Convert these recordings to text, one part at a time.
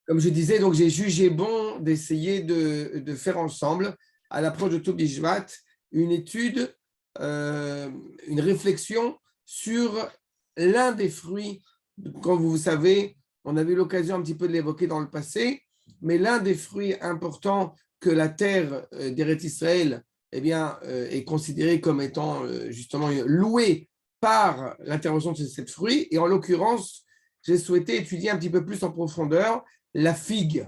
Comme je disais, donc j'ai jugé bon d'essayer de faire ensemble, à l'approche de Tobi Shvat, une étude, une réflexion sur l'un des fruits. Comme vous savez, on avait eu l'occasion un petit peu de l'évoquer dans le passé, mais l'un des fruits importants que la terre d'Eretz Israël eh bien, est considérée comme étant justement louée par l'intervention de ce fruit. Et en l'occurrence, j'ai souhaité étudier un petit peu plus en profondeur la figue,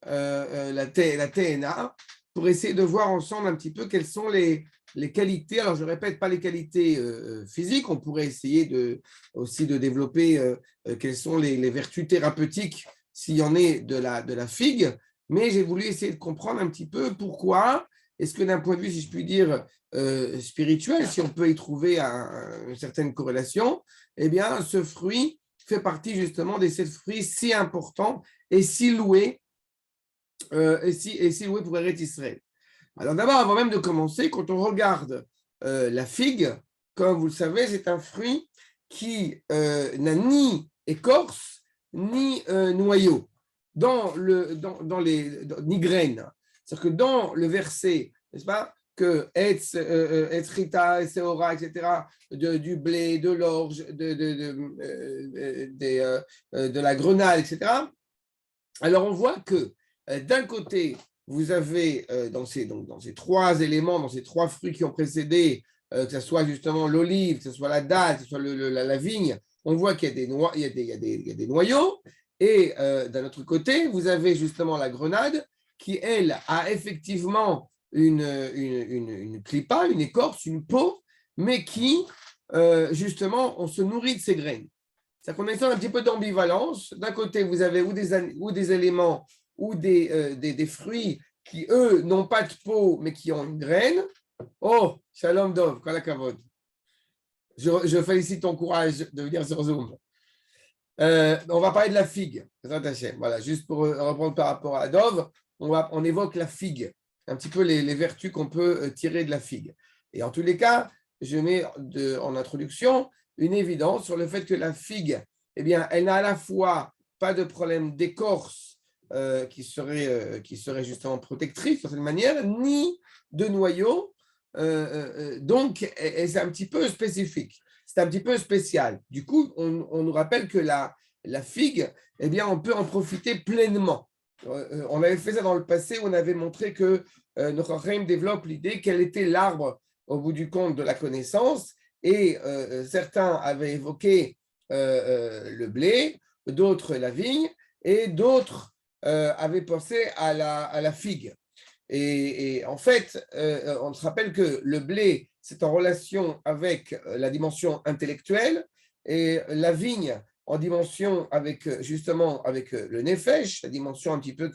la TNA, pour essayer de voir ensemble un petit peu quelles sont les qualités. Alors, je ne répète pas les qualités physiques, on pourrait essayer aussi de développer quelles sont les vertus thérapeutiques, s'il y en est, de la figue, mais j'ai voulu essayer de comprendre un petit peu pourquoi, est-ce que d'un point de vue, si je puis dire, spirituel, si on peut y trouver une certaine corrélation, eh bien, ce fruit fait partie justement de ces fruits si importants et si loué, pour Eretz Israël. Alors d'abord, avant même de commencer, quand on regarde la figue, comme vous le savez, c'est un fruit qui n'a ni écorce, ni noyau, ni graine. C'est-à-dire que dans le verset, n'est-ce pas, que Etz Rita, Seora, etc., du blé, de l'orge, de la grenade, etc., alors on voit que d'un côté, vous avez dans ces trois éléments, dans ces trois fruits qui ont précédé, que ce soit justement l'olive, que ce soit la date, que ce soit la vigne, on voit qu'il y a des noyaux. Et d'un autre côté, vous avez justement la grenade qui, elle, a effectivement une clipa, une écorce, une peau, mais qui, justement, on se nourrit de ces graines. C'est-à-dire qu'on a un petit peu d'ambivalence. D'un côté, vous avez ou des éléments ou des fruits qui, eux, n'ont pas de peau, mais qui ont une graine. Oh, shalom dov, kol hakavod. Je félicite ton courage de venir sur Zoom. On va parler de la figue. Voilà, juste pour reprendre par rapport à Dov, on évoque la figue, un petit peu les vertus qu'on peut tirer de la figue. Et en tous les cas, je mets en introduction une évidence sur le fait que la figue, eh bien, elle n'a à la fois pas de problème d'écorce qui serait justement protectrice de cette manière, ni de noyau. Donc, c'est un petit peu spécifique. C'est un petit peu spécial. Du coup, on nous rappelle que la figue, eh bien, on peut en profiter pleinement. On avait fait ça dans le passé, on avait montré que notre Chaim développe l'idée quel était l'arbre au bout du compte de la connaissance, et certains avaient évoqué le blé, d'autres la vigne, et d'autres avaient pensé à la figue. Et en fait, on se rappelle que le blé, c'est en relation avec la dimension intellectuelle, et la vigne en dimension avec justement avec le nefesh, la dimension un petit peu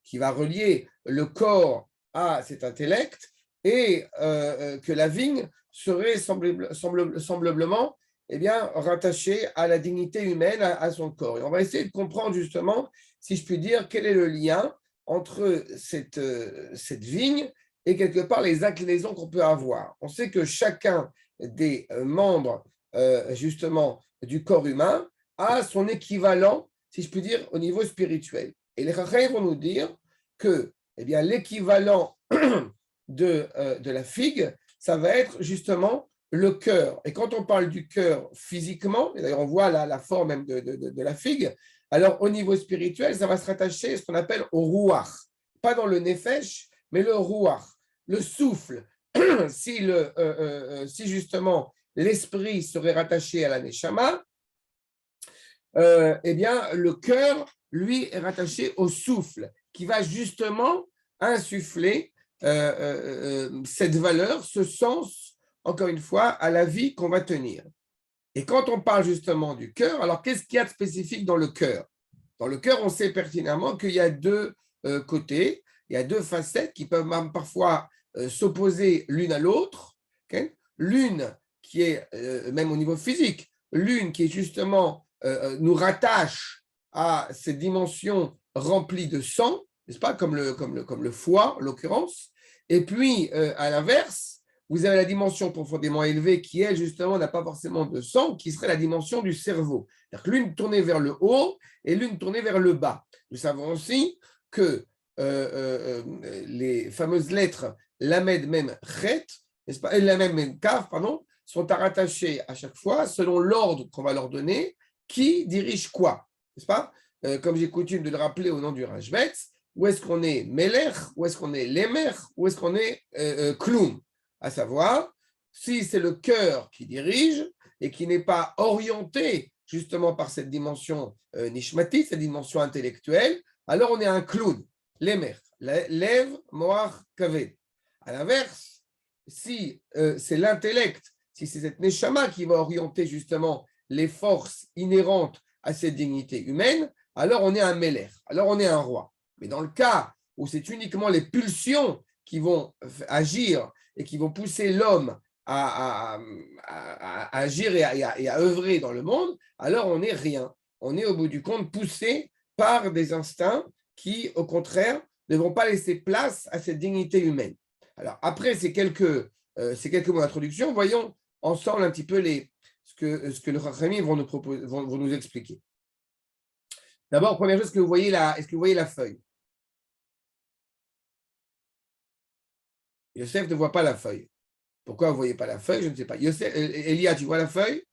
qui va relier le corps à cet intellect, et que la vigne serait semblablement eh bien, rattachée à la dignité humaine, à son corps. Et on va essayer de comprendre justement, si je puis dire, quel est le lien entre cette vigne et quelque part les inclinaisons qu'on peut avoir. On sait que chacun des membres justement du corps humain a son équivalent, si je puis dire, au niveau spirituel. Et les Chachamim vont nous dire que eh bien, l'équivalent de la figue, ça va être justement le cœur. Et quand on parle du cœur physiquement, et d'ailleurs on voit la forme même de la figue, alors au niveau spirituel, ça va se rattacher à ce qu'on appelle au rouach. Pas dans le nefesh, mais le rouach, le souffle. Si justement l'esprit serait rattaché à la neshama, eh bien le cœur, lui, est rattaché au souffle, qui va justement insuffler cette valeur, ce sens, encore une fois, à la vie qu'on va tenir. Et quand on parle justement du cœur, alors qu'est-ce qu'il y a de spécifique dans le cœur? Dans le cœur, on sait pertinemment qu'il y a deux côtés, il y a deux facettes qui peuvent même parfois s'opposer l'une à l'autre. Okay? L'une qui est, même au niveau physique, l'une qui est justement nous rattache à cette dimension remplie de sang, n'est-ce pas, comme le foie en l'occurrence, et puis à l'inverse, vous avez la dimension profondément élevée qui, elle, justement, n'a pas forcément de sang, qui serait la dimension du cerveau. C'est-à-dire que l'une tournée vers le haut et l'une tournée vers le bas. Nous savons aussi que les fameuses lettres lamed, mem, chet, n'est-ce pas, lamed, mem, kaf, pardon, sont à rattacher à chaque fois, selon l'ordre qu'on va leur donner, qui dirige quoi, n'est-ce pas? Comme j'ai coutume de le rappeler au nom du Rashbetz, où est-ce qu'on est Melech, où est-ce qu'on est Lemer, où est-ce qu'on est Kloum, à savoir, si c'est le cœur qui dirige et qui n'est pas orienté justement par cette dimension nishmatique, cette dimension intellectuelle, alors on est un clown, Lemer, Lev, Moach, Kaved. À l'inverse, si c'est l'intellect, si c'est cette neshama qui va orienter justement les forces inhérentes à cette dignité humaine, alors on est un Melech, alors on est un roi. Mais dans le cas où c'est uniquement les pulsions qui vont agir et qui vont pousser l'homme à agir et à œuvrer dans le monde, alors on n'est rien. On est au bout du compte poussé par des instincts qui, au contraire, ne vont pas laisser place à cette dignité humaine. Alors, après ces quelques mots d'introduction, voyons ensemble un petit peu ce que le Chachamim vont nous expliquer. D'abord, première chose, est-ce que vous voyez la feuille? Yosef ne voit pas la feuille. Pourquoi vous ne voyez pas la feuille? Je ne sais pas. Elia, tu vois la feuille?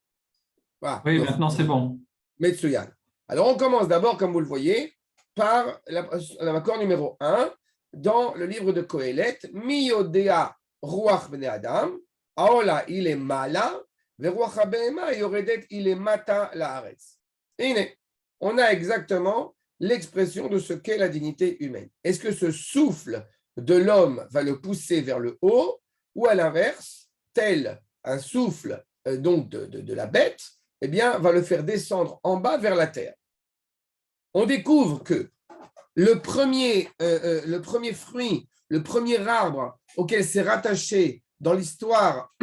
Voilà. Oui, maintenant c'est bon. Metsuyan. Alors, on commence d'abord, comme vous le voyez, par l'accord numéro 1 dans le livre de Kohelet, Mi Yodea Ruach Bnei Adam, Aola il est mala, Veruach HaBehema Yoredet il est mata laaretz. Et on a exactement l'expression de ce qu'est la dignité humaine. Est-ce que ce souffle de l'homme va le pousser vers le haut ou à l'inverse, tel un souffle donc de la bête, eh bien, va le faire descendre en bas vers la terre? On découvre que le premier fruit, le premier arbre auquel s'est rattaché dans l'histoire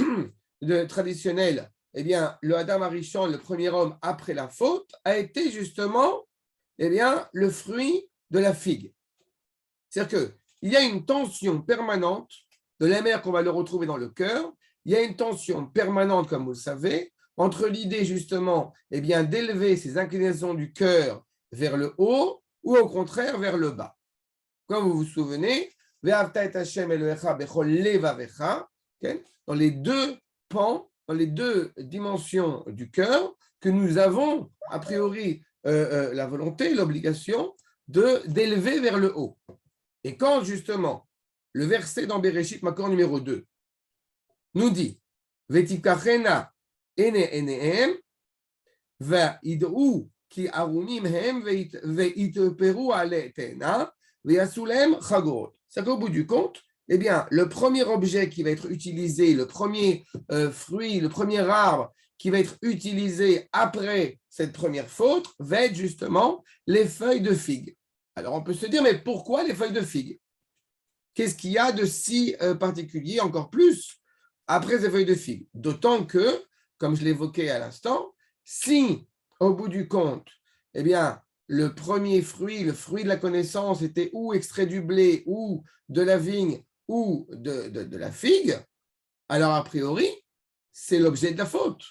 traditionnelle, eh bien, le Adam Arishon, le premier homme après la faute, a été justement le fruit de la figue. C'est-à-dire qu'il y a une tension permanente, de la manière qu'on va le retrouver dans le cœur, il y a une tension permanente, comme vous le savez, entre l'idée justement d'élever ces inclinations du cœur vers le haut ou au contraire vers le bas. Comme vous vous souvenez, dans les deux pans, dans les deux dimensions du cœur, que nous avons a priori la volonté, l'obligation d'élever vers le haut. Et quand justement le verset dans Bereshit, Makor numéro 2, nous dit Vetikachena ene enehem ve'id'u ki arunim hem ve'itperu ale tena ve'yasulem chagorot. C'est qu'au bout du compte, eh bien, le premier objet qui va être utilisé, le premier fruit, le premier arbre qui va être utilisé après cette première faute, va être justement les feuilles de figue. Alors, on peut se dire, mais pourquoi les feuilles de figue? Qu'est-ce qu'il y a de si particulier, encore plus, après ces feuilles de figue? D'autant que, comme je l'évoquais à l'instant, si, au bout du compte, eh bien, le premier fruit, le fruit de la connaissance était ou extrait du blé, ou de la vigne, ou de la figue, alors a priori, c'est l'objet de la faute.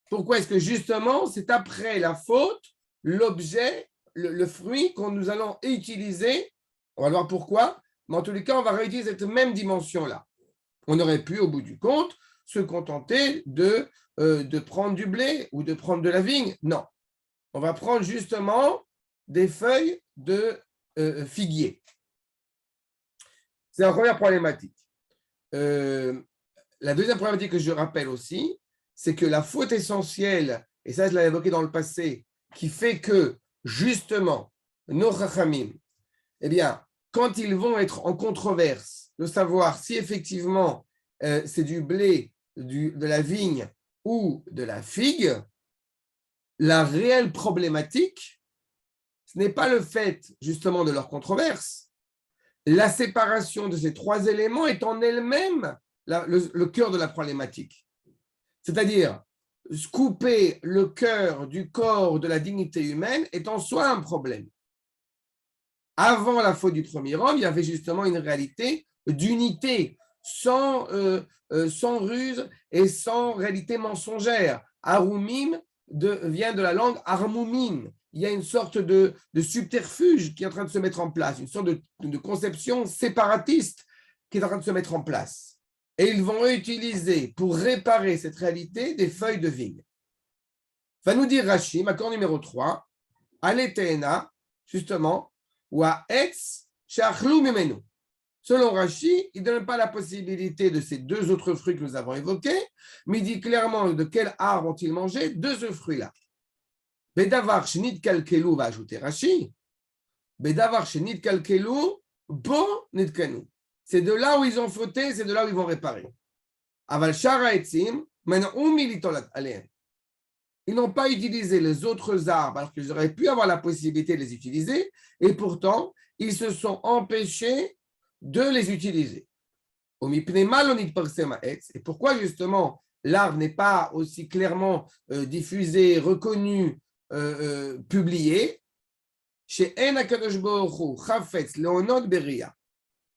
Pourquoi est-ce que justement, c'est après la faute, l'objet, le fruit qu'on nous allons utiliser? On va voir pourquoi, mais en tous les cas, on va réutiliser cette même dimension-là. On aurait pu, au bout du compte, se contenter de prendre du blé ou de prendre de la vigne. Non. On va prendre justement des feuilles de figuier. C'est la première problématique. La deuxième problématique que je rappelle aussi, c'est que la faute essentielle, et ça je l'avais évoqué dans le passé, qui fait que justement nos chachamim, eh bien, quand ils vont être en controverse de savoir si effectivement c'est du blé, de la vigne ou de la figue, la réelle problématique, ce n'est pas le fait justement de leur controverse. La séparation de ces trois éléments est en elle-même le cœur de la problématique. C'est-à-dire, couper le cœur du corps de la dignité humaine est en soi un problème. Avant la faute du premier homme, il y avait justement une réalité d'unité sans ruse et sans réalité mensongère. Arumim vient de la langue armumim. Il y a une sorte de subterfuge qui est en train de se mettre en place, une sorte de conception séparatiste qui est en train de se mettre en place. Et ils vont utiliser pour réparer cette réalité des feuilles de vigne. Va nous dire Rashi, accord numéro 3, Aletena, justement, ou à Etz, Sheachlou Mimenu. Selon Rashi, il ne donne pas la possibilité de ces deux autres fruits que nous avons évoqués, mais il dit clairement de quel arbre ont-ils mangé de ce fruit-là. Bedavar Shenit Kalkelu va ajouter Rashi. Bedavar Shenit Kalkelu, Bo Nitkanu. C'est de là où ils ont fauté, c'est de là où ils vont réparer. Aval Shara Etzim, maintenant Umilitolat Aleem. Ils n'ont pas utilisé les autres arbres alors qu'ils auraient pu avoir la possibilité de les utiliser, et pourtant, ils se sont empêchés de les utiliser. Et pourquoi justement l'arbre n'est pas aussi clairement diffusé, reconnu, publié? Chez En HaKadosh Baruch Hu Chafetz Leonot Beria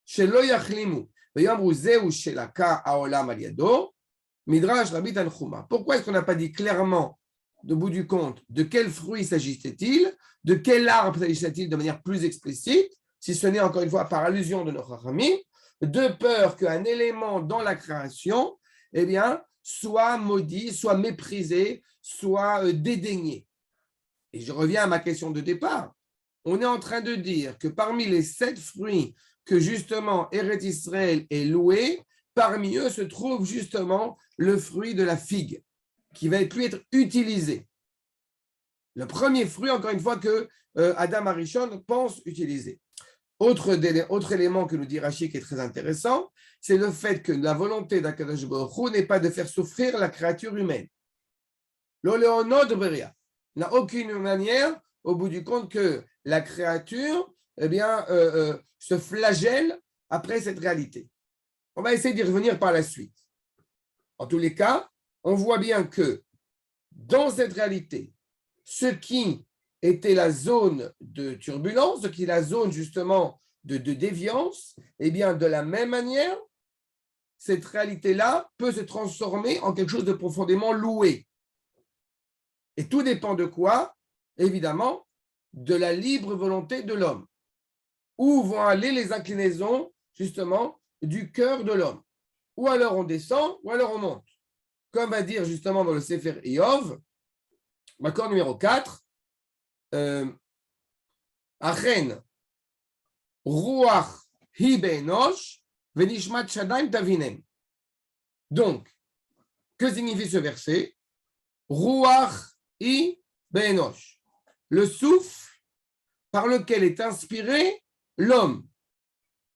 Shelo Yachlimu Veyamru Zeu Shelaka Haolam Al Yado Midrash Rabbi Tanchuma. Pourquoi est-ce qu'on n'a pas dit clairement, au bout du compte, de quel fruit s'agissait-il, de quel arbre s'agissait-il de manière plus explicite, si ce n'est encore une fois par allusion de nos Chachamim, de peur qu'un élément dans la création, eh bien, soit maudit, soit méprisé, soit dédaigné. Et je reviens à ma question de départ. On est en train de dire que parmi les 7 fruits que justement Eretz Israël est loué, parmi eux se trouve justement le fruit de la figue, qui va plus être utilisé. Le premier fruit, encore une fois, que Adam Arishon pense utiliser. Autre élément que nous dit Rashi qui est très intéressant, c'est le fait que la volonté d'Akadosh Baruch Hu n'est pas de faire souffrir la créature humaine. L'oléono de Beria n'a aucune manière, au bout du compte, que la créature se flagelle après cette réalité. On va essayer d'y revenir par la suite. En tous les cas, on voit bien que dans cette réalité, ce qui était la zone de turbulence, ce qui est la zone justement de déviance, eh bien de la même manière, cette réalité-là peut se transformer en quelque chose de profondément loué. Et tout dépend de quoi? Évidemment, de la libre volonté de l'homme. Où vont aller les inclinaisons justement du cœur de l'homme? Ou alors on descend, ou alors on monte. Comme va dire justement dans le Sefer Iov, accord numéro 4, Achen, Ruach hi be'enosh, venishmat shadaim tavinem. Donc, que signifie ce verset? Ruach hi be'enosh, le souffle par lequel est inspiré l'homme.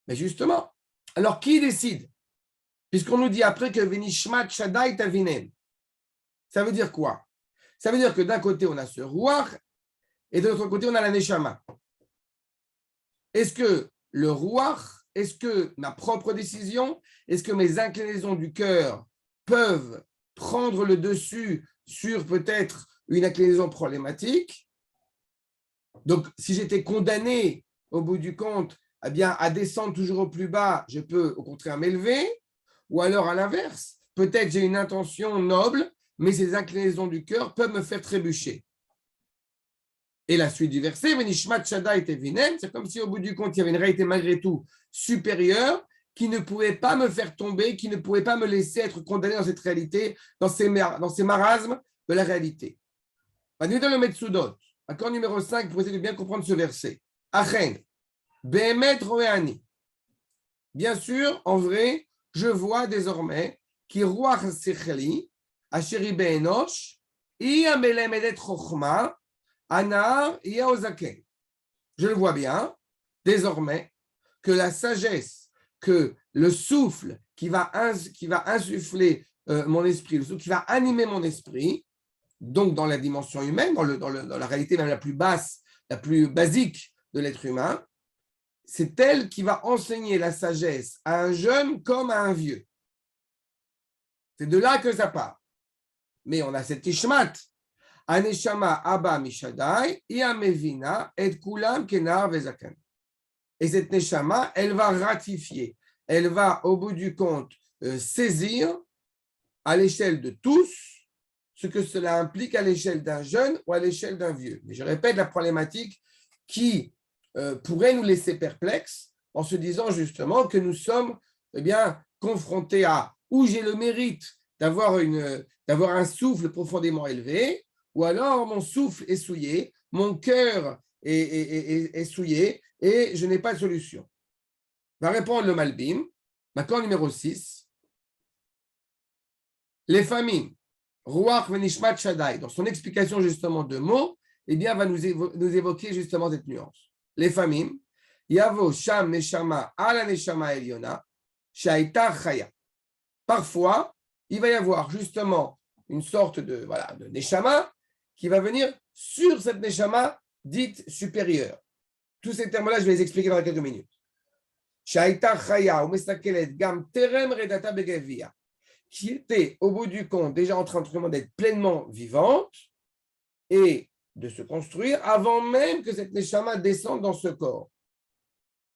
Mais justement, alors qui décide? Puisqu'on nous dit après que venishmat shadaim tavinem, ça veut dire quoi? Ça veut dire que d'un côté, on a ce Ruach, et de l'autre côté, on a la Neshama. Est-ce que le Ruach, est-ce que ma propre décision, est-ce que mes inclinaisons du cœur peuvent prendre le dessus sur peut-être une inclinaison problématique? Donc, si j'étais condamné, au bout du compte, eh bien, à descendre toujours au plus bas, je peux au contraire m'élever, ou alors à l'inverse, peut-être j'ai une intention noble, mais ces inclinaisons du cœur peuvent me faire trébucher. Et la suite du verset, c'est comme si au bout du compte, il y avait une réalité malgré tout supérieure qui ne pouvait pas me faire tomber, qui ne pouvait pas me laisser être condamné dans cette réalité, dans ces marasmes de la réalité. Nous dans le Metsudot, accord numéro 5, pour essayer de bien comprendre ce verset. Achen, Behemet Roéani. Bien sûr, en vrai, je vois désormais qui Ruach Secheli, Asheri Be'enosh, Iamelemedet Chochma, Anar Yaozaken. Je le vois bien, désormais, que la sagesse, que le souffle qui va insuffler mon esprit, le souffle qui va animer mon esprit, donc dans la dimension humaine, dans la réalité même la plus basse, la plus basique de l'être humain, c'est elle qui va enseigner la sagesse à un jeune comme à un vieux. C'est de là que ça part. Mais on a cette ishmat. Aneshama Abba Mishadai, Iamevina, et Kulam Kenar Vezakan. Et cette Neshama, elle va ratifier elle va au bout du compte saisir à l'échelle de tous ce que cela implique à l'échelle d'un jeune ou à l'échelle d'un vieux. Mais je répète la problématique qui pourrait nous laisser perplexes en se disant justement que nous sommes confrontés à où j'ai le mérite d'avoir un souffle profondément élevé, ou alors mon souffle est souillé, mon cœur est souillé et je n'ai pas de solution. Va répondre le Malbim, maintenant numéro 6. Les familles, Ruach Venishmat Shaddai, dans son explication justement de mots, va nous évoquer justement cette nuance. Les familles, Yavo Sham Neshama Ala Neshama Eliona, Shaita Chaya. Parfois, il va y avoir justement une sorte de Neshama qui va venir sur cette Neshama dite supérieure. Tous ces termes-là, je vais les expliquer dans quelques minutes. Shaita Chaya, Umesakelet Gam Terem Redata Begevia, qui était au bout du compte déjà en train d'être pleinement vivante et de se construire avant même que cette Neshama descende dans ce corps.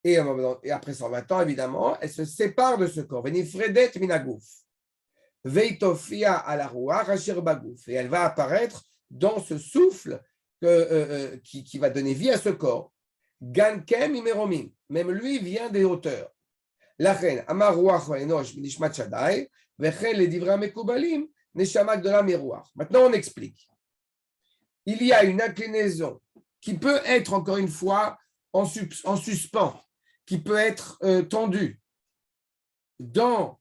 Et après 120 ans, évidemment, elle se sépare de ce corps. Venifredet minagouf. Veitofia ala ruach asher bagouf. Et elle va apparaître dans ce souffle qui va donner vie à ce corps. Gankem imeromim. Même lui vient des hauteurs. Lachen amar ruach enosh nishmat shaddai. Vechen le divra mekubalim neshama gdola miruach. Maintenant, on explique. Il y a une inclinaison qui peut être, encore une fois, en suspens, qui peut être tendue dans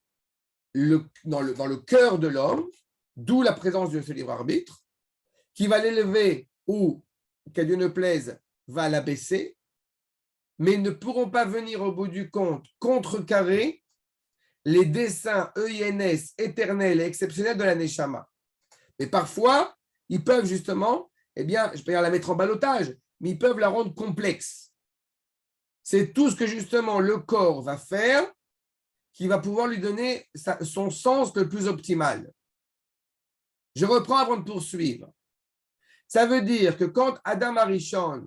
le cœur de l'homme, d'où la présence de ce libre arbitre, qui va l'élever ou, qu'à Dieu ne plaise, va l'abaisser, mais ne pourront pas venir au bout du compte contrecarrer les desseins EINS éternels et exceptionnels de la Neshama. Mais parfois, ils peuvent justement, je ne peux pas la mettre en ballottage, mais ils peuvent la rendre complexe. C'est tout ce que justement le corps va faire qui va pouvoir lui donner son sens le plus optimal. Je reprends avant de poursuivre. Ça veut dire que quand Adam Arishon,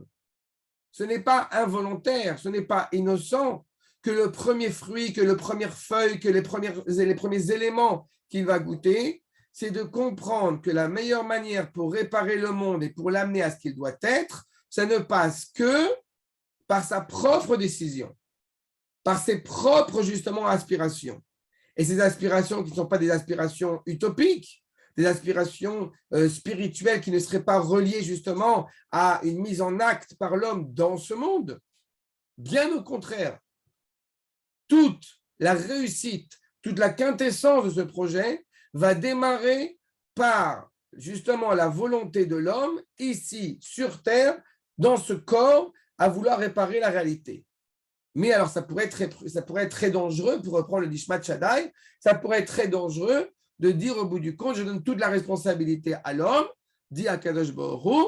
ce n'est pas involontaire, ce n'est pas innocent, que le premier fruit, que la première feuille, que les premiers éléments qu'il va goûter, c'est de comprendre que la meilleure manière pour réparer le monde et pour l'amener à ce qu'il doit être, ça ne passe que par sa propre décision, par ses propres, justement, aspirations. Et ces aspirations qui ne sont pas des aspirations utopiques, des aspirations spirituelles qui ne seraient pas reliées, justement, à une mise en acte par l'homme dans ce monde. Bien au contraire, toute la réussite, toute la quintessence de ce projet va démarrer par, justement, la volonté de l'homme, ici, sur Terre, dans ce corps, à vouloir réparer la réalité. Mais alors, ça pourrait être très dangereux, pour reprendre le Nishmat Shaddai, ça pourrait être très dangereux de dire au bout du compte, je donne toute la responsabilité à l'homme, dit à Kadosh Baruch Hu,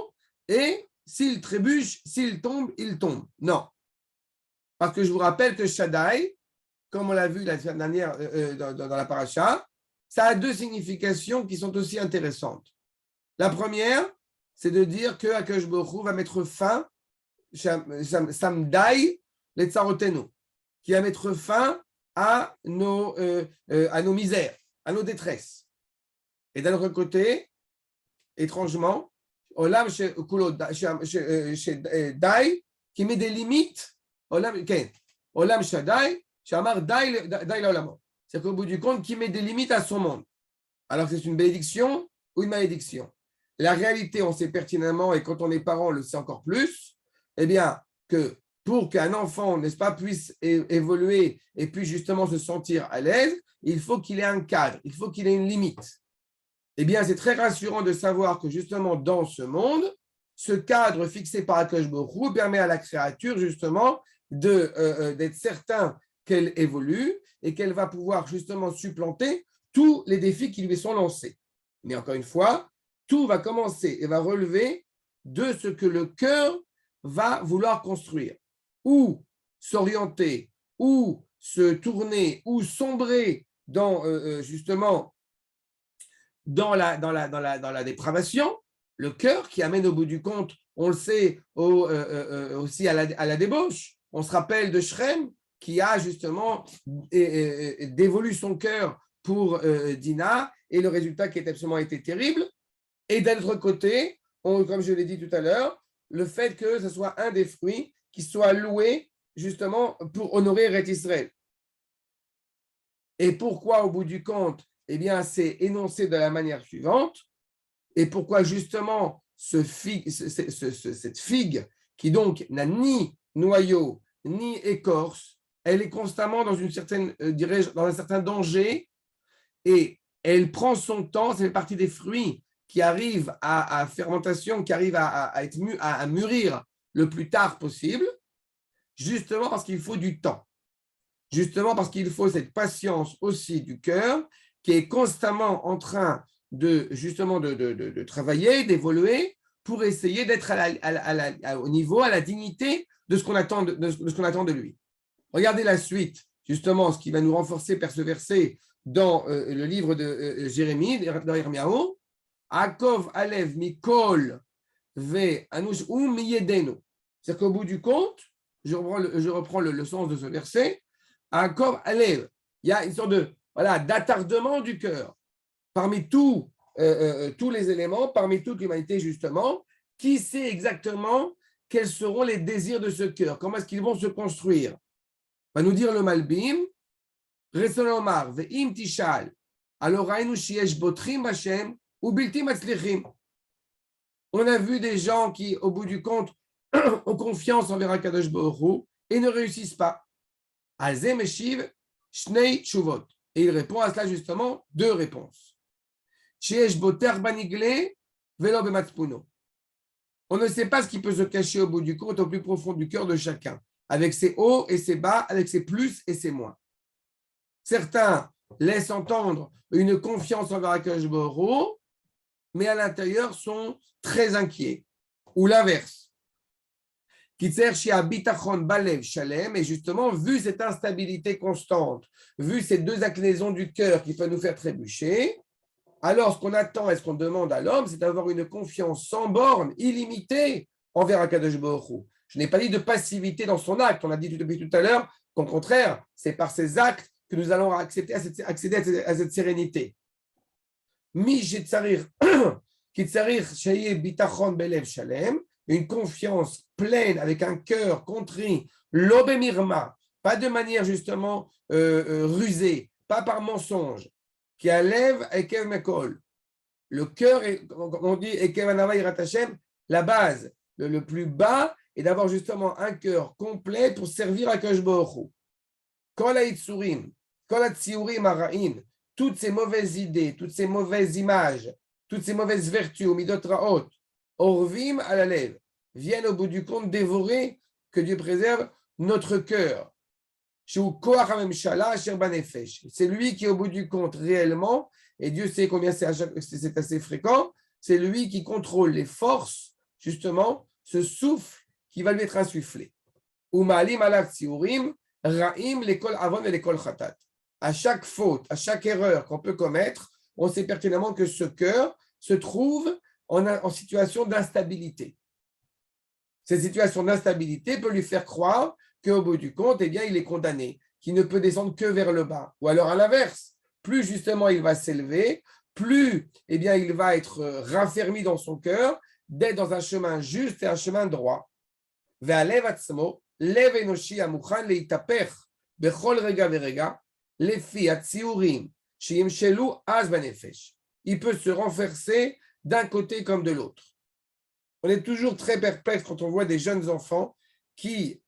et s'il trébuche, s'il tombe, il tombe. Non. Parce que je vous rappelle que Shaddai, comme on l'a vu la semaine dernière dans la paracha, ça a deux significations qui sont aussi intéressantes. La première, c'est de dire que Akadosh Baruch Hu va mettre fin Samdai letzarotenu, qui va mettre fin à nos misères, à nos détresses. Et d'un autre côté, étrangement, Olam Dai, qui met des limites, Olam Shaddai, Shamar Dai Laolamo. C'est-à-dire qu'au bout du compte, qui met des limites à son monde. Alors que c'est une bénédiction ou une malédiction. La réalité, on sait pertinemment, et quand on est parent, on le sait encore plus, que pour qu'un enfant, n'est-ce pas, puisse évoluer et puisse justement se sentir à l'aise, il faut qu'il ait un cadre, il faut qu'il ait une limite. C'est très rassurant de savoir que justement dans ce monde, ce cadre fixé par Akadosh Baruch Hu permet à la créature justement d'être certain qu'elle évolue et qu'elle va pouvoir justement supplanter tous les défis qui lui sont lancés. Mais encore une fois, tout va commencer et va relever de ce que le cœur va vouloir construire, ou s'orienter, ou se tourner, ou sombrer dans justement dans la dépravation, le cœur qui amène au bout du compte, on le sait, aussi à la débauche. On se rappelle de Shrem qui a justement dévolu son cœur pour Dina, et le résultat qui a absolument été terrible. Et d'un autre côté, comme je l'ai dit tout à l'heure, le fait que ce soit un des fruits qui soit loué justement pour honorer Eretz Israël. Et pourquoi, au bout du compte, eh bien, c'est énoncé de la manière suivante. Et pourquoi justement cette figue qui donc n'a ni noyau ni écorce, elle est constamment dans une certaine, dirais-je, dans un certain danger, et elle prend son temps. Ça fait partie des fruits qui arrivent à fermentation, qui arrivent à mûrir le plus tard possible, justement parce qu'il faut du temps. Justement parce qu'il faut cette patience aussi du cœur qui est constamment en train de travailler, d'évoluer pour essayer d'être au niveau, à la dignité de ce qu'on attend de lui. Regardez la suite, justement, ce qui va nous renforcer par ce verset dans le livre de Jérémie, dans Yirmiyahu. Akov Alev Mikol Ve Anush Miyedenu. C'est-à-dire qu'au bout du compte, je reprends le sens de ce verset. Akov Alev, il y a une sorte d'attardement du cœur parmi tous les éléments, parmi toute l'humanité, justement. Qui sait exactement quels seront les désirs de ce cœur? Comment est-ce qu'ils vont se construire? Va nous dire le Malbim. Resson Omar Ve'im Tishal alors Rainu Shiesh Botrim Hashem ou Biltim Atzlichim. On a vu des gens qui, au bout du compte, ont confiance envers Akadosh Baruch Hu et ne réussissent pas. Azem Eshiv Shnei Tshuvot. Et il répond à cela justement deux réponses. Shiesh Boter Banigle Velo Bematzpuno. On ne sait pas ce qui peut se cacher au bout du compte, au plus profond du cœur de chacun, avec ses hauts et ses bas, avec ses plus et ses moins. Certains laissent entendre une confiance envers Akadosh Baruch Hu, mais à l'intérieur sont très inquiets. Ou l'inverse. Kitzer Shia Bitachon Balev Shalem, et justement, vu cette instabilité constante, vu ces deux inclinaisons du cœur qui peuvent nous faire trébucher, alors ce qu'on attend et ce qu'on demande à l'homme, c'est d'avoir une confiance sans borne, illimitée envers Akadosh Baruch Hu. Je n'ai pas dit de passivité dans son acte. On a dit depuis tout à l'heure qu'au contraire, c'est par ces actes que nous allons accéder à cette sérénité. Une confiance pleine avec un cœur contrit, l'obémirma, pas de manière justement rusée, pas par mensonge, qui enlève Ekev Mekol. Le cœur, on dit Ekev Anava Yirat Hashem, la base, le plus bas, est d'avoir justement un cœur complet pour servir à Akadosh Baruch Hu. Kol ha'itzurim, kol ha'tziurim hara'in, toutes ces mauvaises idées, toutes ces mauvaises images, toutes ces mauvaises vertus, midot ra'ot, orvim à la lèvre, viennent au bout du compte dévorer, que Dieu préserve, notre cœur. C'est lui qui, au bout du compte, réellement, et Dieu sait combien c'est assez fréquent, c'est lui qui contrôle les forces, justement, ce souffle qui va lui être insufflé. À chaque faute, à chaque erreur qu'on peut commettre, on sait pertinemment que ce cœur se trouve en situation d'instabilité. Cette situation d'instabilité peut lui faire croire qu'au bout du compte, eh bien, il est condamné, qu'il ne peut descendre que vers le bas. Ou alors à l'inverse, plus justement il va s'élever, plus eh bien, il va être raffermi dans son cœur, d'être dans un chemin juste et un chemin droit. Il peut se renverser d'un côté comme de l'autre. On est toujours très perplexe quand on voit des jeunes enfants qui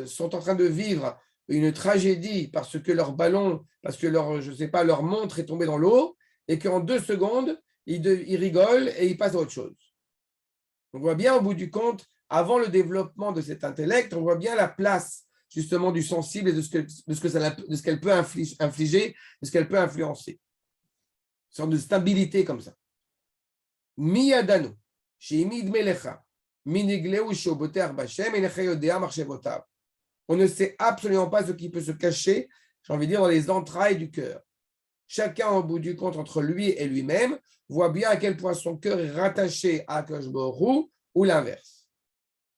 sont en train de vivre une tragédie parce que leur ballon, parce que leur montre est tombée dans l'eau et qu'en 2 secondes, ils rigolent et ils passent à autre chose. On voit bien au bout du compte, avant le développement de cet intellect, on voit bien la place justement du sensible et de ce qu'elle peut infliger, de ce qu'elle peut influencer. Une sorte de stabilité comme ça. Miyadanu. On ne sait absolument pas ce qui peut se cacher, j'ai envie de dire, dans les entrailles du cœur. Chacun, au bout du compte, entre lui et lui-même, voit bien à quel point son cœur est rattaché à Akadosh Baruch Hu ou l'inverse.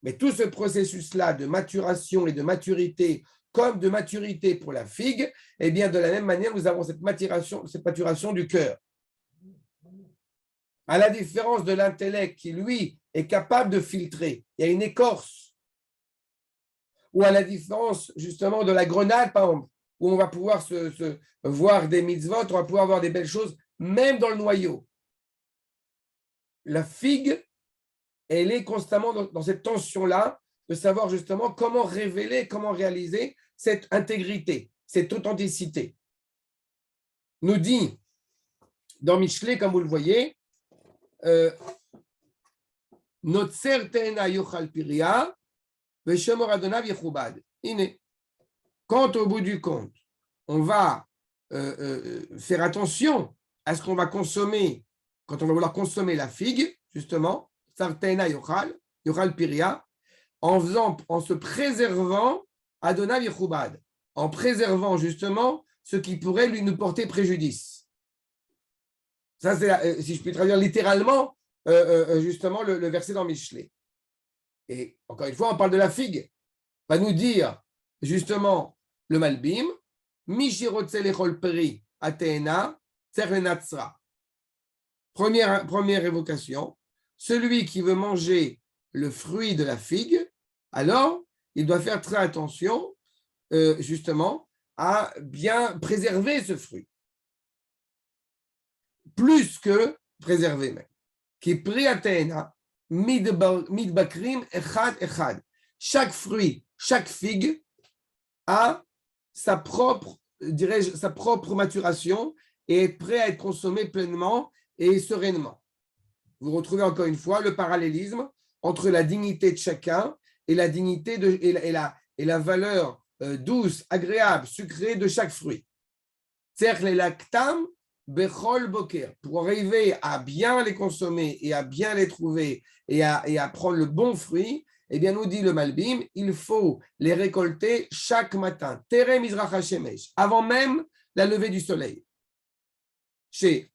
Mais tout ce processus-là de maturation et de maturité comme de maturité pour la figue, eh bien, de la même manière, nous avons cette maturation du cœur. À la différence de l'intellect qui, lui, est capable de filtrer, il y a une écorce. Ou à la différence, justement, de la grenade, par exemple, où on va pouvoir se voir des mitzvot, on va pouvoir voir des belles choses, même dans le noyau. La figue, elle est constamment dans cette tension-là, de savoir justement comment révéler, comment réaliser cette intégrité, cette authenticité. Nous dit dans Michelet, comme vous le voyez, notre certaine yochal piria, veshemor adonav yechubad. Quand au bout du compte, on va faire attention à ce qu'on va consommer, quand on va vouloir consommer la figue, justement, certaine yochal piria, en se préservant adonav yechubad, en préservant justement ce qui pourrait nous porter préjudice. Ça, c'est, si je puis traduire littéralement, justement, le verset dans Michelet. Et encore une fois, on parle de la figue. Va nous dire, justement, le Malbim, Mishirotse lechol peri ateena tserlenatsra. Première évocation, celui qui veut manger le fruit de la figue, alors il doit faire très attention, justement, à bien préserver ce fruit. Plus que préserver même. Qui pri ateena midbakrim echad echad. Chaque fruit, chaque figue a sa propre maturation et est prêt à être consommé pleinement et sereinement. Vous retrouvez encore une fois le parallélisme entre la dignité de chacun et la dignité et la valeur douce, agréable, sucrée de chaque fruit. C'est-à-dire les lactam bechol boker, pour arriver à bien les consommer et à bien les trouver et à prendre le bon fruit. Eh bien, nous dit le Malbim, il faut les récolter chaque matin, Tere Mizrach HaShemesh, avant même la levée du soleil. Chez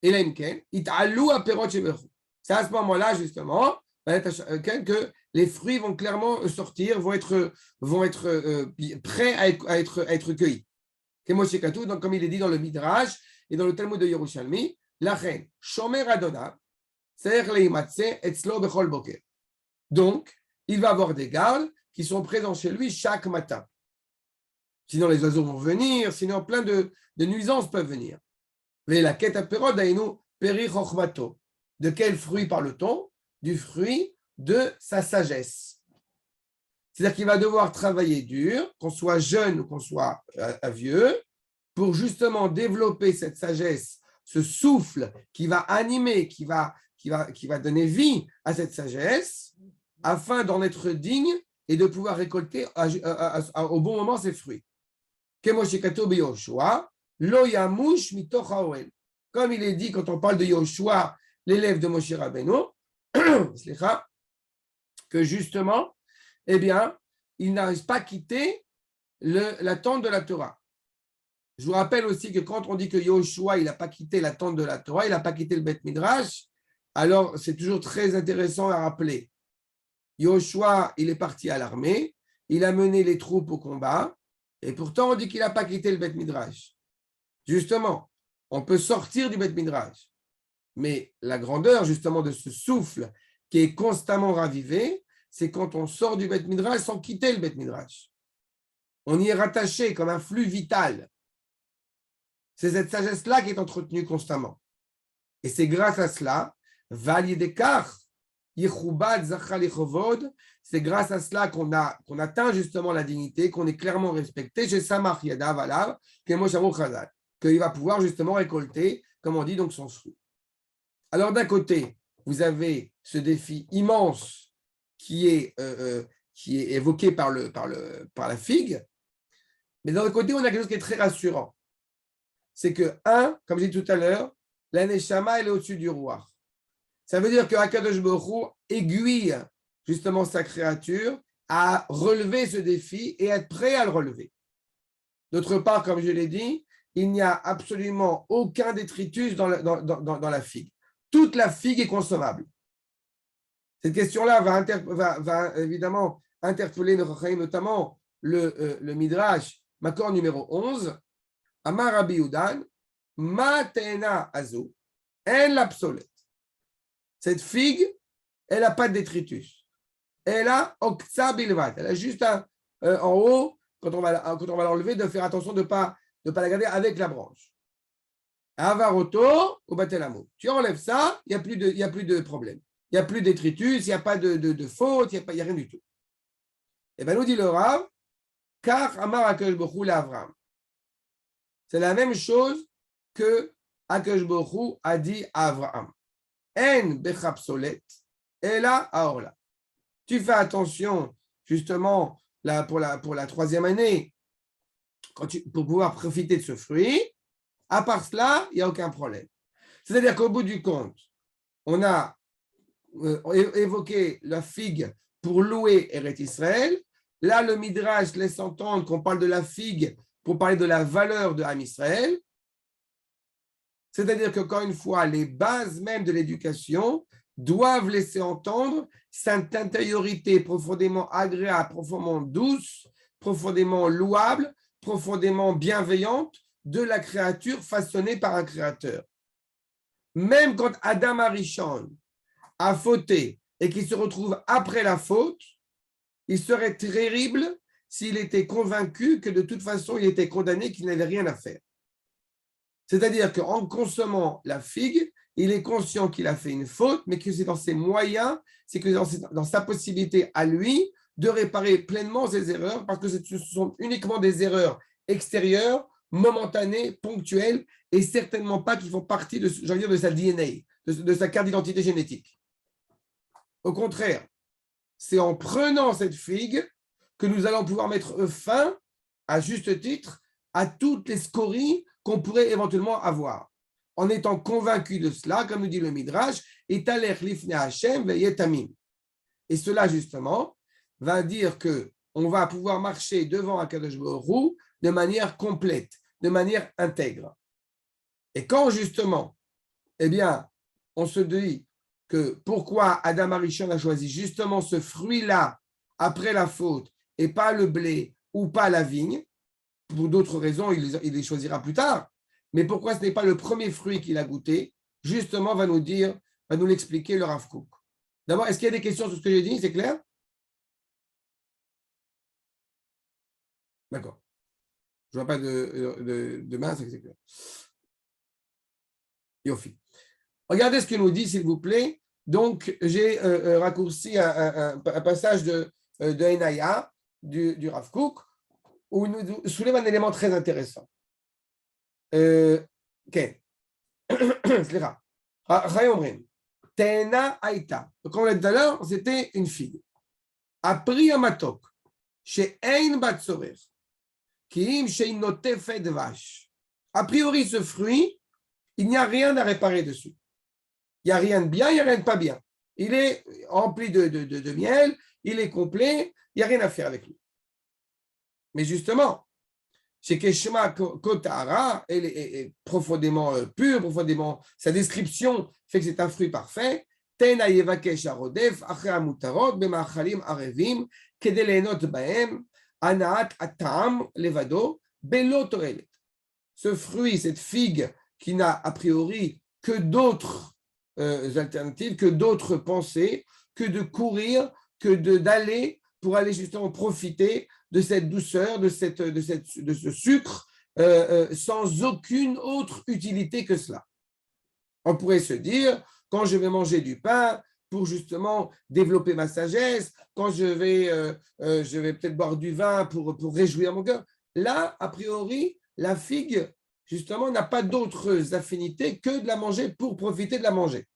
Elenken, It'alou Aperot Shebechu. C'est à ce moment-là, justement, que les fruits vont clairement sortir, vont être prêts à être cueillis. Donc, comme il est dit dans le Midrash et dans le Talmud de Yerushalmi, la reine, Shomer Adonah, Seher Leimatse, Etzlo Bechol Boker. Donc, il va avoir des gardes qui sont présents chez lui chaque matin. Sinon, les oiseaux vont venir, sinon, plein de nuisances peuvent venir. Mais la quête apéro d'aïnou peri chokhmato. De quel fruit parle-t-on? Du fruit de sa sagesse. C'est-à-dire qu'il va devoir travailler dur, qu'on soit jeune ou qu'on soit vieux, pour justement développer cette sagesse, ce souffle qui va animer, qui va donner vie à cette sagesse, afin d'en être digne et de pouvoir récolter au bon moment ses fruits. Comme il est dit quand on parle de Yoshua, l'élève de Moshe Rabbeinu, que justement, eh bien, il n'arrive pas à quitter la tente de la Torah. Je vous rappelle aussi que quand on dit que Yoshua, il n'a pas quitté la tente de la Torah, il n'a pas quitté le Beth Midrash, alors c'est toujours très intéressant à rappeler. Yoshua, il est parti à l'armée, il a mené les troupes au combat, et pourtant on dit qu'il n'a pas quitté le Beth Midrash. Justement, on peut sortir du Beth Midrash, mais la grandeur justement de ce souffle qui est constamment ravivé, c'est quand on sort du Beth Midrash sans quitter le Beth Midrash. On y est rattaché comme un flux vital. C'est cette sagesse-là qui est entretenue constamment. Et c'est grâce à cela, c'est grâce à cela qu'on atteint justement la dignité, qu'on est clairement respecté chez Samach Yadav Alav, qu'il va pouvoir justement récolter, comme on dit, donc son fruit. Alors d'un côté, vous avez ce défi immense qui est évoqué par la figue, mais d'un autre côté, on a quelque chose qui est très rassurant. C'est que, comme j'ai dit tout à l'heure, la Neshama, elle est au-dessus du roi. Ça veut dire que Akadosh Baruch Hu aiguille justement sa créature à relever ce défi et être prêt à le relever. D'autre part, comme je l'ai dit, il n'y a absolument aucun détritus dans la figue. Toute la figue est consommable. Cette question-là va évidemment interpeller notamment le Midrash, Makor numéro 11, Amar Rabbi Udan, Ma Teena Azu, elle l'absolète. Cette figue, elle n'a pas de détritus. Elle a Oksa Bilvat. Elle a juste en haut, quand on va l'enlever, de faire attention de ne pas la garder avec la branche. Avaroto ou Batelamo. Tu enlèves ça, il n'y a plus de problème. Il n'y a plus de détritus, il n'y a pas de faute, il n'y a rien du tout. Et bien, nous dit le Rav, car Amar Akash Bokhu l'Avram. C'est la même chose que Akash Bokhu a dit à Avraham. En Bechapsolet, et là, Aorla. Tu fais attention, justement, là, pour la troisième année, pour pouvoir profiter de ce fruit. À part cela, il n'y a aucun problème. C'est-à-dire qu'au bout du compte, on a évoqué la figue pour louer Eretz Israël. Là, le Midrash laisse entendre qu'on parle de la figue pour parler de la valeur de Ham Israël. C'est-à-dire qu'encore une fois, les bases même de l'éducation doivent laisser entendre cette intériorité profondément agréable, profondément douce, profondément louable, profondément bienveillante de la créature façonnée par un créateur. Même quand Adam Arishon a fauté et qu'il se retrouve après la faute, il serait terrible s'il était convaincu que de toute façon il était condamné, qu'il n'avait rien à faire. C'est-à-dire qu'en consommant la figue, il est conscient qu'il a fait une faute, mais que c'est dans ses moyens, c'est que dans sa possibilité à lui de réparer pleinement ses erreurs, parce que ce sont uniquement des erreurs extérieures, momentanées, ponctuelles, et certainement pas qui font partie de sa DNA, de sa carte d'identité génétique. Au contraire, c'est en prenant cette figue que nous allons pouvoir mettre fin, à juste titre, à toutes les scories qu'on pourrait éventuellement avoir. En étant convaincu de cela, comme nous dit le Midrash, et cela, justement, va dire qu'on va pouvoir marcher devant Akadosh Baruch Hu de manière complète, de manière intègre. Et quand, justement, eh bien, on se dit que pourquoi Adam Arishon a choisi justement ce fruit-là après la faute et pas le blé ou pas la vigne, pour d'autres raisons, il les choisira plus tard. Mais pourquoi ce n'est pas le premier fruit qu'il a goûté? Justement, va nous l'expliquer le Rav Kook. D'abord, est-ce qu'il y a des questions sur ce que j'ai dit? C'est clair? D'accord. Je ne vois pas de main, c'est clair. Yofi. Regardez ce que nous dit, s'il vous plaît. Donc, j'ai raccourci un passage de Enaya, du Rav Kook, où il nous soulève un élément très intéressant. Ok. Slicha. Tena Aïta. Comme on l'a dit tout à l'heure, c'était une figue. Apri amatok, chez Ein Batsorer, Kim chez Notefet Vache. A priori, ce fruit, il n'y a rien à réparer dessus. Il n'y a rien de bien, il n'y a rien de pas bien. Il est rempli de miel, il est complet, il n'y a rien à faire avec lui. Mais justement, chez Keshma Kotara, elle est profondément pure, profondément. Sa description fait que c'est un fruit parfait. Tena yevakesh arodef, achre amutarot, bemaachalim arevim, kede lehenot bahem, anaat atam levado, belo toelet. Ce fruit, cette figue, qui n'a a priori que d'autres alternatives, que d'autres pensées, que de courir, que d'aller pour aller justement profiter de cette douceur, de ce sucre, sans aucune autre utilité que cela. On pourrait se dire, quand je vais manger du pain pour justement développer ma sagesse, quand je vais peut-être boire du vin pour réjouir mon cœur. Là, a priori, la figue, justement, n'a pas d'autres affinités que de la manger pour profiter de la manger.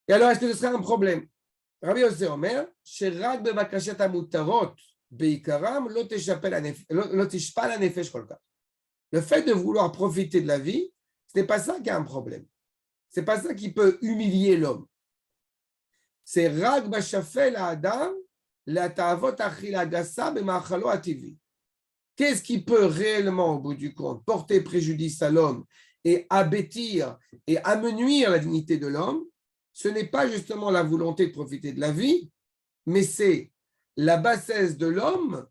Et alors, est-ce que ce serait un problème? Rabbi Yosef Omer, Sherad bevakashat hamutarot beikaram lo tishpal hanefesh kolka. Le fait de vouloir profiter de la vie, ce n'est pas ça qui a un problème. Ce n'est pas ça qui peut humilier l'homme. C'est Rag bashafel adam la ta'avot achila gasa b'machalo ativi. Qu'est-ce qui peut réellement, au bout du compte, porter préjudice à l'homme et abêtir et amenuire la dignité de l'homme? Ce n'est pas justement la volonté de profiter de la vie, mais c'est la bassesse de l'homme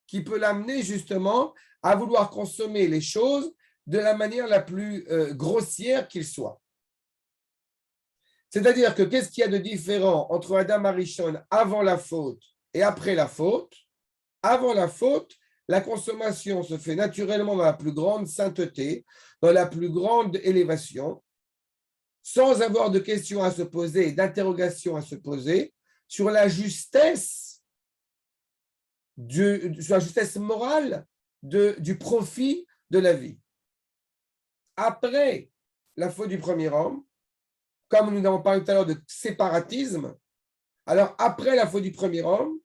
qui peut l'amener justement à vouloir consommer les choses de la manière la plus grossière qu'il soit. C'est-à-dire que qu'est-ce qu'il y a de différent entre Adam Arishon avant la faute et après la faute? Avant la faute, la consommation se fait naturellement dans la plus grande sainteté, dans la plus grande élévation, sans avoir de questions à se poser, d'interrogations à se poser sur la justesse, sur la justesse morale du profit de la vie. Après la faute du premier homme, comme nous avons parlé tout à l'heure de séparatisme, alors après la faute du premier homme,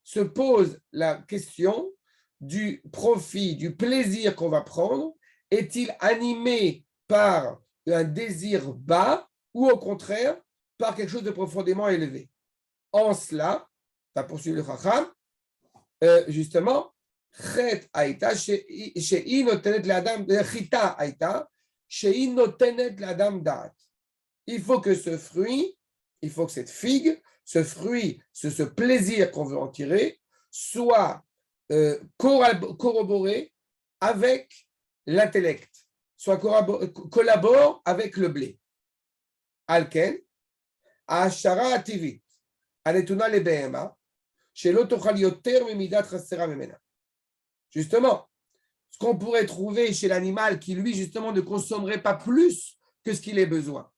se pose la question du profit, du plaisir qu'on va prendre. Est-il animé par un désir bas ou au contraire par quelque chose de profondément élevé? En cela, ça poursuit le Chacham, justement, Chet Aïta, She'i notenet l'Adam, Chita Aïta, She'i notenet l'Adam Da'at. Il faut que ce fruit, il faut que cette figue, ce fruit, ce plaisir qu'on veut en tirer, soit corroboré avec l'intellect, soit collabore avec le blé. Alken, Ashara Ativit, Anetuna le Behema, Shelo Tochal Yoter Memidat Chasera Memena. Justement, ce qu'on pourrait trouver chez l'animal qui, lui, justement, ne consommerait pas plus que ce qu'il ait besoin.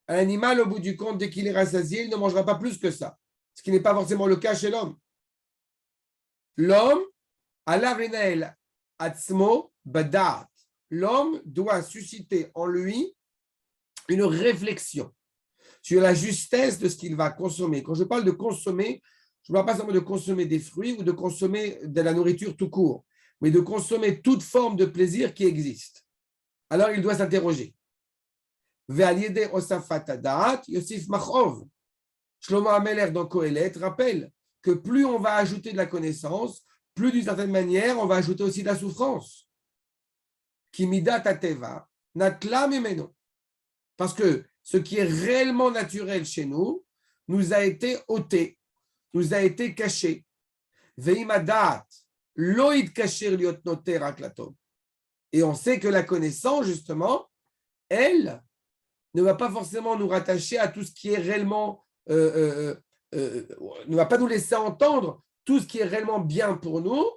Un animal, au bout du compte, dès qu'il est rassasié, il ne mangera pas plus que ça, ce qui n'est pas forcément le cas chez l'homme. L'homme, alav atzmo badat. L'homme doit susciter en lui une réflexion sur la justesse de ce qu'il va consommer. Quand je parle de consommer, je ne parle pas seulement de consommer des fruits ou de consommer de la nourriture tout court, mais de consommer toute forme de plaisir qui existe. Alors, il doit s'interroger. Ve'aliede osafat da'at yosif machov. Shlomo Ameler dans Kohelet rappelle que plus on va ajouter de la connaissance, plus d'une certaine manière, on va ajouter aussi de la souffrance. Kimidat ateva, natla mimeno. Parce que ce qui est réellement naturel chez nous a été ôté, nous a été caché. Veimadat, loïd kasher liot noter aklatom. Et on sait que la connaissance, justement, elle ne va pas forcément nous rattacher à tout ce qui est réellement, ne va pas nous laisser entendre tout ce qui est réellement bien pour nous,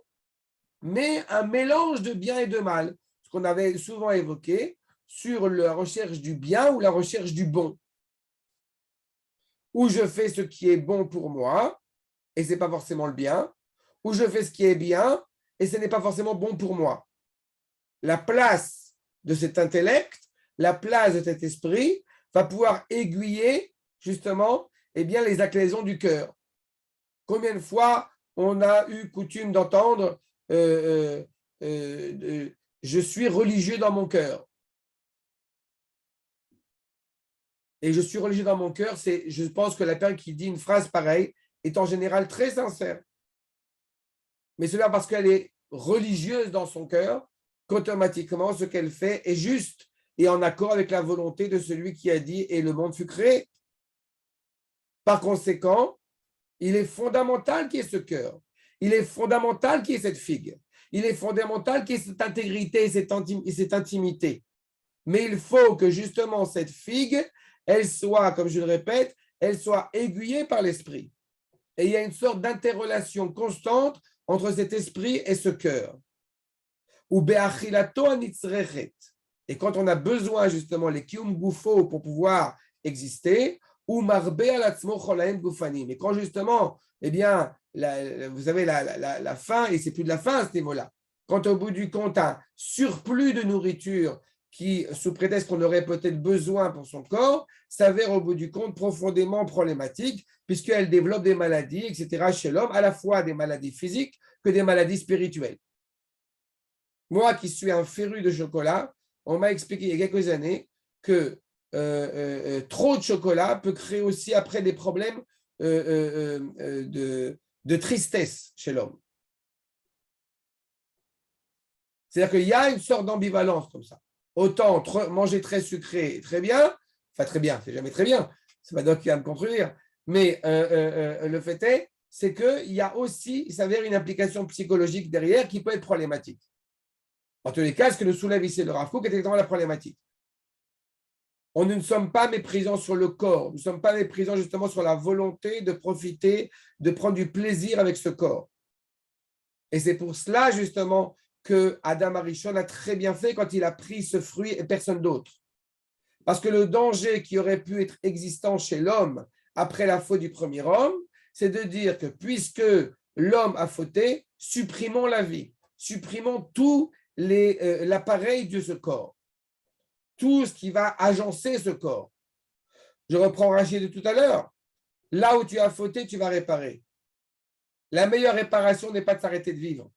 mais un mélange de bien et de mal, ce qu'on avait souvent évoqué sur la recherche du bien ou la recherche du bon. Où je fais ce qui est bon pour moi, et ce n'est pas forcément le bien, ou je fais ce qui est bien, et ce n'est pas forcément bon pour moi. La place de cet intellect, la place de cet esprit va pouvoir aiguiller justement les inclinaisons du cœur. Combien de fois on a eu coutume d'entendre je suis religieux dans mon cœur. Et je suis religieux dans mon cœur, je pense que la personne qui dit une phrase pareille est en général très sincère. Mais c'est là parce qu'elle est religieuse dans son cœur qu'automatiquement ce qu'elle fait est juste et en accord avec la volonté de celui qui a dit « et le monde fut créé ». Par conséquent, il est fondamental qu'il y ait ce cœur. Il est fondamental qu'il y ait cette figue. Il est fondamental qu'il y ait cette intégrité et cette intimité. Mais il faut que justement cette figue, elle soit, comme je le répète, elle soit aiguillée par l'esprit. Et il y a une sorte d'interrelation constante entre cet esprit et ce cœur. Ou be'achilato anitzrechet. Et quand on a besoin justement les kium gufo pour pouvoir exister, ou marbe alatzmo cholaim gufanim. Et quand justement, vous avez la faim, et c'est plus de la faim à ce niveau-là. Quand au bout du compte, un surplus de nourriture qui, sous prétexte qu'on aurait peut-être besoin pour son corps, s'avère au bout du compte profondément problématique, puisqu'elle développe des maladies, etc. chez l'homme, à la fois des maladies physiques que des maladies spirituelles. Moi qui suis un féru de chocolat, on m'a expliqué il y a quelques années que trop de chocolat peut créer aussi après des problèmes de tristesse chez l'homme. C'est-à-dire qu'il y a une sorte d'ambivalence comme ça. Autant manger très sucré, très bien, enfin très bien, c'est jamais très bien, c'est pas d'autre qui va me contredire, mais le fait est c'est qu'il y a aussi, il s'avère, une implication psychologique derrière qui peut être problématique. En tous les cas, ce que nous soulève ici le Rav Kook est exactement la problématique. Nous ne sommes pas méprisants sur le corps, nous ne sommes pas méprisants justement sur la volonté de profiter, de prendre du plaisir avec ce corps. Et c'est pour cela justement que Adam Arishon a très bien fait quand il a pris ce fruit et personne d'autre. Parce que le danger qui aurait pu être existant chez l'homme après la faute du premier homme, c'est de dire que puisque l'homme a fauté, supprimons la vie, supprimons tout l'appareil de ce corps, tout ce qui va agencer ce corps. Je reprends Rachid de tout à l'heure. Là où tu as fauté, tu vas réparer. La meilleure réparation n'est pas de s'arrêter de vivre.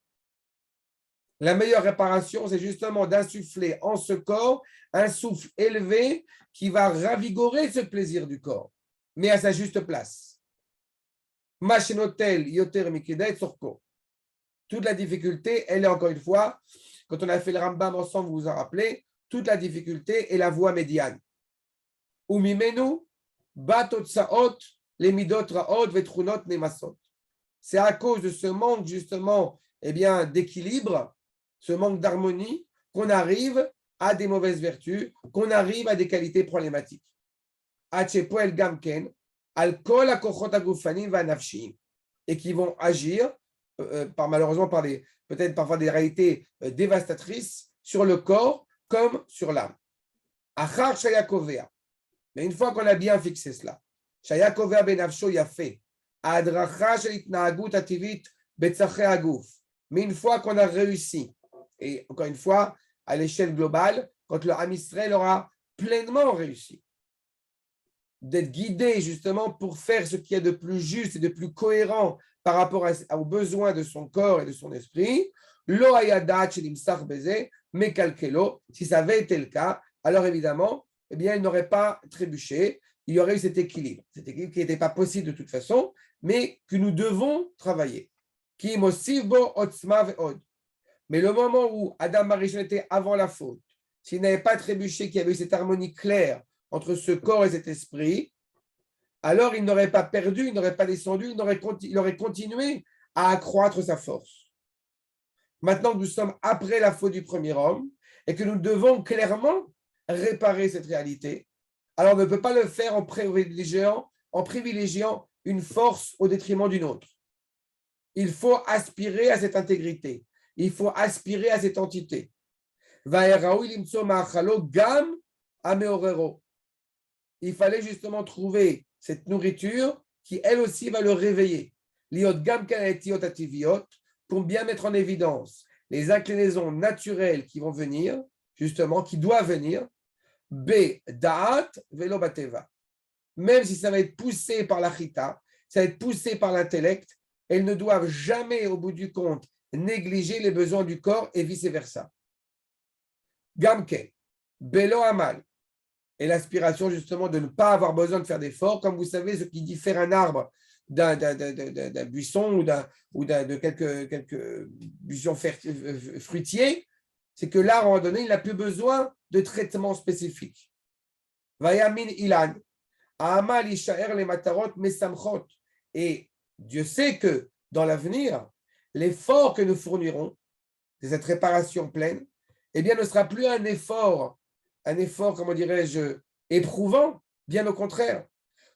La meilleure réparation, c'est justement d'insuffler en ce corps un souffle élevé qui va ravigorer ce plaisir du corps, mais à sa juste place. Machinotel, yoter mikidei sorko. Toute la difficulté, elle est encore une fois, quand on a fait le Rambam ensemble, vous vous en rappelez, toute la difficulté est la voie médiane. Umimenu, batot saot, les midot raot, vetrunot nemasot. C'est à cause de ce manque justement d'équilibre, ce manque d'harmonie, qu'on arrive à des mauvaises vertus, qu'on arrive à des qualités problématiques. Et qui vont agir, malheureusement peut-être parfois des réalités dévastatrices sur le corps comme sur l'âme. Mais une fois qu'on a bien fixé cela, Shayakovea benafsho yafé. Mais une fois qu'on a réussi, et encore une fois, à l'échelle globale, quand le Ham Israël aura pleinement réussi, d'être guidé justement pour faire ce qu'il y a de plus juste et de plus cohérent par rapport aux besoins de son corps et de son esprit, si ça avait été le cas, alors évidemment, il n'aurait pas trébuché, il y aurait eu cet équilibre qui n'était pas possible de toute façon, mais que nous devons travailler. Mais le moment où Adam Arishon était avant la faute, s'il n'avait pas trébuché, qu'il y avait eu cette harmonie claire entre ce corps et cet esprit, alors il n'aurait pas perdu, il n'aurait pas descendu, il aurait continué à accroître sa force. Maintenant que nous sommes après la faute du premier homme et que nous devons clairement réparer cette réalité, alors on ne peut pas le faire en privilégiant une force au détriment d'une autre. Il faut aspirer à cette intégrité. Il faut aspirer à cette entité. Il fallait justement trouver cette nourriture qui, elle aussi, va le réveiller. Pour bien mettre en évidence les inclinaisons naturelles qui vont venir, justement, qui doivent venir. Da'at velo bateva. Même si ça va être poussé par la chita, ça va être poussé par l'intellect, elles ne doivent jamais, au bout du compte, négliger les besoins du corps et vice-versa. Gamke, belo amal, et l'aspiration justement de ne pas avoir besoin de faire d'efforts. Comme vous savez, ce qui diffère un arbre d'un buisson ou de quelques buissons fruitiers, c'est que l'arbre, à un moment donné, il n'a plus besoin de traitement spécifique. Vayamin ilan, amal ishaer les matarot mesamchot. Et Dieu sait que dans l'avenir, l'effort que nous fournirons de cette réparation pleine, ne sera plus un effort, comment dirais-je, éprouvant, bien au contraire.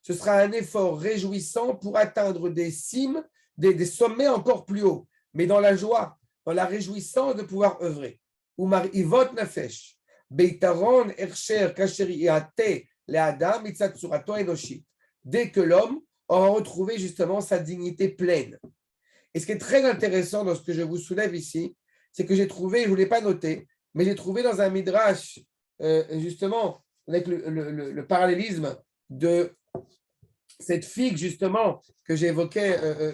Ce sera un effort réjouissant pour atteindre des cimes, des sommets encore plus hauts, mais dans la joie, dans la réjouissance de pouvoir œuvrer. Umar ivot nafesh, beitaron ersher kasheri ate le adam mitzatsurato enoshit. Dès que l'homme aura retrouvé justement sa dignité pleine. Et ce qui est très intéressant dans ce que je vous soulève ici, c'est que j'ai trouvé, je ne vous l'ai pas noté, mais j'ai trouvé dans un midrash, justement, avec le parallélisme de cette figue, justement, que j'évoquais,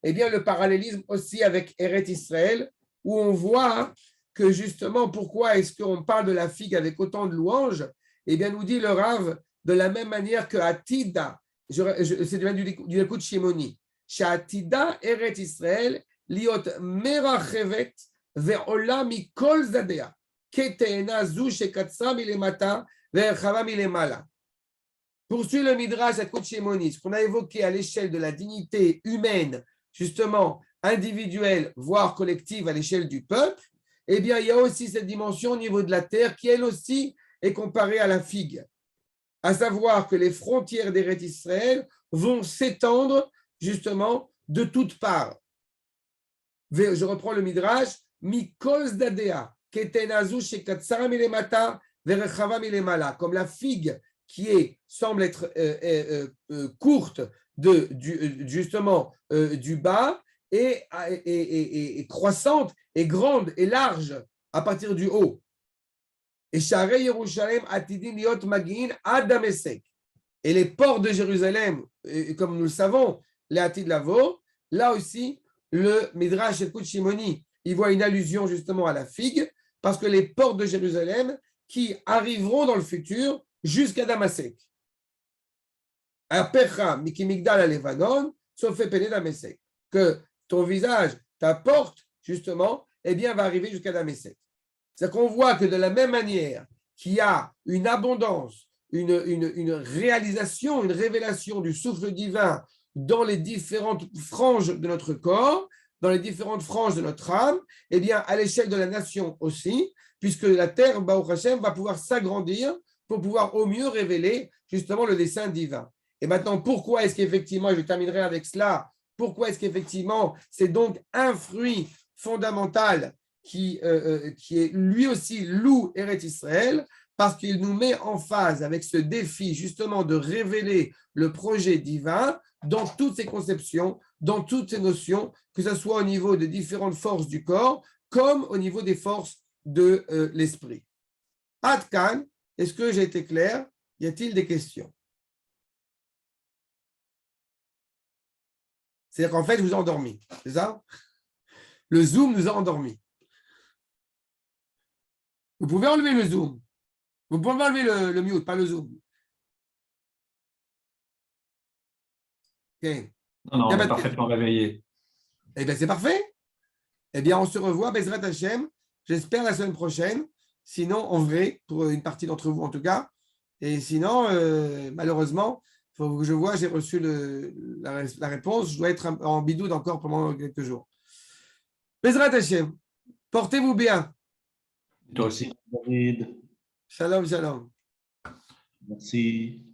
le parallélisme aussi avec Eret Israël, où on voit que justement, pourquoi est-ce qu'on parle de la figue avec autant de louanges? Nous dit le Rav, de la même manière que Atida, c'est du écoute Shimoni, Atida Eret Israël, liot merachevet, ve'ola mikol zadea, keteena zu shekatsa milemata ve'erchava milemala. Poursuit le Midrash à Shimoni, ce qu'on a évoqué à l'échelle de la dignité humaine, justement individuelle, voire collective à l'échelle du peuple, eh bien, il y a aussi cette dimension au niveau de la terre qui, elle aussi, est comparée à la figue. À savoir que les frontières d'Eretz Israël vont s'étendre, justement, de toutes parts. Je reprends le Midrash, Mikol Dadea, Ketenazu Shekatsara Milemata, Verechava Milemala, comme la figue qui semble être courte justement du bas et croissante et grande et large à partir du haut. Et Sharei Yerushalem Atidin Liot Magin Adamesek. Et les ports de Jérusalem, comme nous le savons, les Atid Lavo, là aussi, le Midrash Ekut Shimoni, il voit une allusion justement à la figue, parce que les ports de Jérusalem qui arriveront dans le futur jusqu'à Damasek. Que ton visage, ta porte, justement, eh bien, va arriver jusqu'à Damasek. C'est qu'on voit que de la même manière qu'il y a une abondance, une réalisation, une révélation du souffle divin dans les différentes franges de notre corps, dans les différentes franges de notre âme, eh bien, à l'échelle de la nation aussi, puisque la terre, Baruch Hashem, va pouvoir s'agrandir pour pouvoir au mieux révéler justement le dessein divin. Et maintenant, pourquoi est-ce qu'effectivement, et je terminerai avec cela, pourquoi est-ce qu'effectivement, c'est donc un fruit fondamental qui est lui aussi loup Eretz Israël, parce qu'il nous met en phase avec ce défi justement de révéler le projet divin dans toutes ses conceptions, dans toutes ses notions, que ce soit au niveau des différentes forces du corps, comme au niveau des forces de l'esprit. Adkan, est-ce que j'ai été clair? Y a-t-il des questions? C'est-à-dire qu'en fait, je vous ai endormi, c'est ça? Le Zoom nous a endormis. Vous pouvez enlever le Zoom. Vous pouvez enlever le mute, pas le Zoom. Okay. Non, on est parfaitement réveillé. Eh bien, c'est parfait. Eh bien, on se revoit, Bezrat Hashem, j'espère la semaine prochaine. Sinon, en vrai, pour une partie d'entre vous en tout cas. Et sinon, malheureusement, il faut que je vois, j'ai reçu la réponse. Je dois être en bidoude encore pendant quelques jours. Bezrat Hashem, portez-vous bien. Toi aussi. David, Shalom, shalom. merci.